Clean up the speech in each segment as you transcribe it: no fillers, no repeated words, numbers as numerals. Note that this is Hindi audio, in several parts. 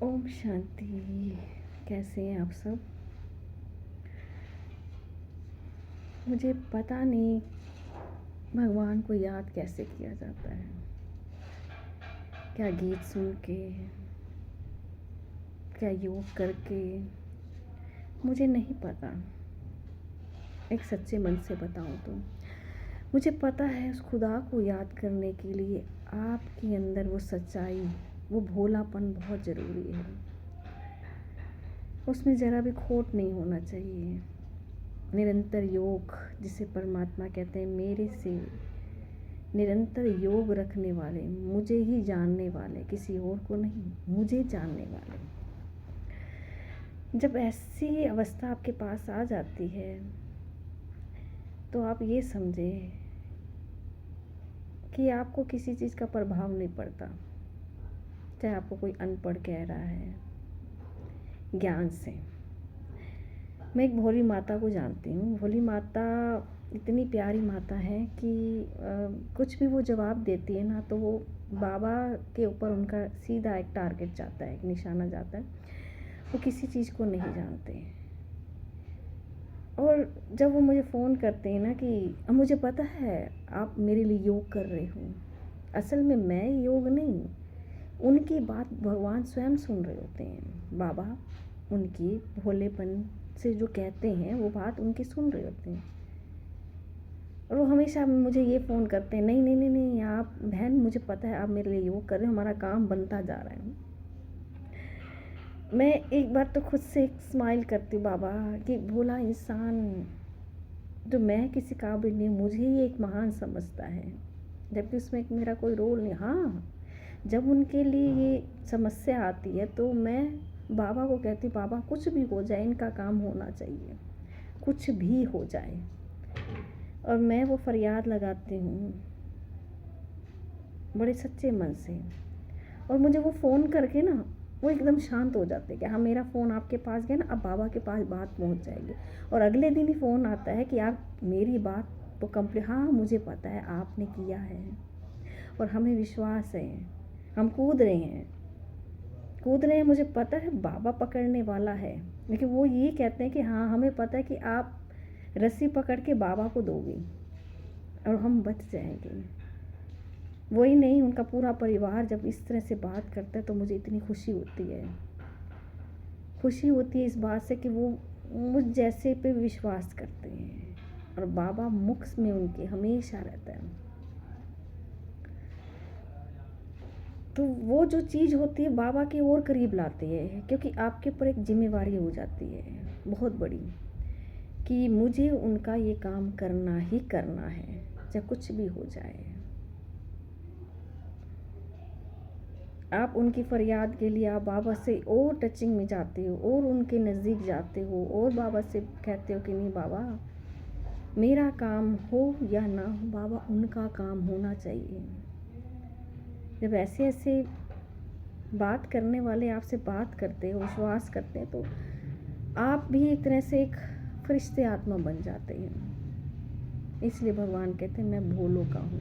ओम शांति। कैसे हैं आप सब? मुझे पता नहीं भगवान को याद कैसे किया जाता है। क्या गीत सुन के, क्या योग करके, मुझे नहीं पता। एक सच्चे मन से बताऊं तो मुझे पता है उस खुदा को याद करने के लिए आपके अंदर वो सच्चाई, वो भोलापन बहुत ज़रूरी है। उसमें ज़रा भी खोट नहीं होना चाहिए। निरंतर योग, जिसे परमात्मा कहते हैं, मेरे से निरंतर योग रखने वाले, मुझे ही जानने वाले, किसी और को नहीं, मुझे जानने वाले। जब ऐसी अवस्था आपके पास आ जाती है तो आप ये समझें कि आपको किसी चीज़ का प्रभाव नहीं पड़ता। चाहे आपको कोई अनपढ़ कह रहा है ज्ञान से। मैं एक भोली माता को जानती हूँ। भोली माता इतनी प्यारी माता है कि कुछ भी वो जवाब देती है ना, तो वो बाबा के ऊपर उनका सीधा एक टारगेट जाता है, एक निशाना जाता है। वो किसी चीज़ को नहीं जानते। और जब वो मुझे फ़ोन करते हैं ना कि अब मुझे पता है आप मेरे लिए योग कर रहे हो, असल में मैं योग नहीं, उनकी बात भगवान स्वयं सुन रहे होते हैं। बाबा उनकी भोलेपन से जो कहते हैं वो बात उनकी सुन रहे होते हैं। और वो हमेशा मुझे ये फ़ोन करते हैं, नहीं नहीं नहीं नहीं, आप बहन मुझे पता है आप मेरे लिए योग कर रहे हो, हमारा काम बनता जा रहा है। मैं एक बार तो खुद से एक स्माइल करती हूँ, बाबा कि भोला इंसान जो मैं किसी काबिल नहीं, मुझे ही एक महान समझता है, जबकि उसमें एक मेरा कोई रोल नहीं। हाँ, जब उनके लिए ये समस्या आती है तो मैं बाबा को कहती हूँ, बाबा कुछ भी हो जाए, इनका काम होना चाहिए, कुछ भी हो जाए। और मैं वो फरियाद लगाती हूँ बड़े सच्चे मन से। और मुझे वो फ़ोन करके ना वो एकदम शांत हो जाते कि हाँ, मेरा फ़ोन आपके पास गया ना, अब बाबा के पास बात पहुँच जाएगी। और अगले दिन ही फ़ोन आता है कि आप मेरी बात तो कंप्लीट, हाँ मुझे पता है आपने किया है और हमें विश्वास है, हम कूद रहे हैं, मुझे पता है बाबा पकड़ने वाला है। लेकिन वो ये कहते हैं कि हाँ हमें पता है कि आप रस्सी पकड़ के बाबा को दोगे और हम बच जाएंगे। वही नहीं, उनका पूरा परिवार जब इस तरह से बात करता है तो मुझे इतनी खुशी होती है। खुशी होती है इस बात से कि वो मुझ जैसे पे विश्वास करते हैं और बाबा मुख में उनके हमेशा रहता है। तो वो जो चीज़ होती है बाबा के और करीब लाती है, क्योंकि आपके ऊपर एक जिम्मेवारी हो जाती है बहुत बड़ी कि मुझे उनका ये काम करना ही करना है, चाहे कुछ भी हो जाए। आप उनकी फरियाद के लिए आप बाबा से और टचिंग में जाते हो और उनके नज़दीक जाते हो और बाबा से कहते हो कि नहीं बाबा, मेरा काम हो या ना हो, बाबा उनका काम होना चाहिए। जब ऐसे ऐसे बात करने वाले आपसे बात करते हो, विश्वास करते हैं, तो आप भी एक तरह से एक फरिश्ते आत्मा बन जाते हैं। इसलिए भगवान कहते हैं मैं भोलों का हूँ।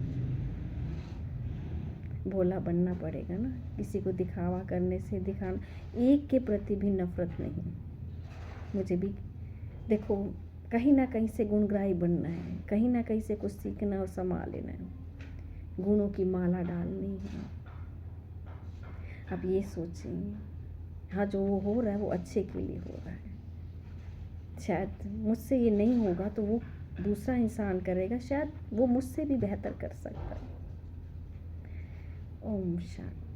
भोला बनना पड़ेगा ना, किसी को दिखावा करने से, दिखाना एक के प्रति भी नफ़रत नहीं। मुझे भी देखो कहीं ना कहीं से गुणग्राही बनना है, कहीं ना कहीं से कुछ सीखना और संभाल लेना है, गुणों की माला डालनी है। आप ये सोचें, हाँ जो वो हो रहा है वो अच्छे के लिए हो रहा है। शायद मुझसे ये नहीं होगा तो वो दूसरा इंसान करेगा, शायद वो मुझसे भी बेहतर कर सकता है। ओम शांति।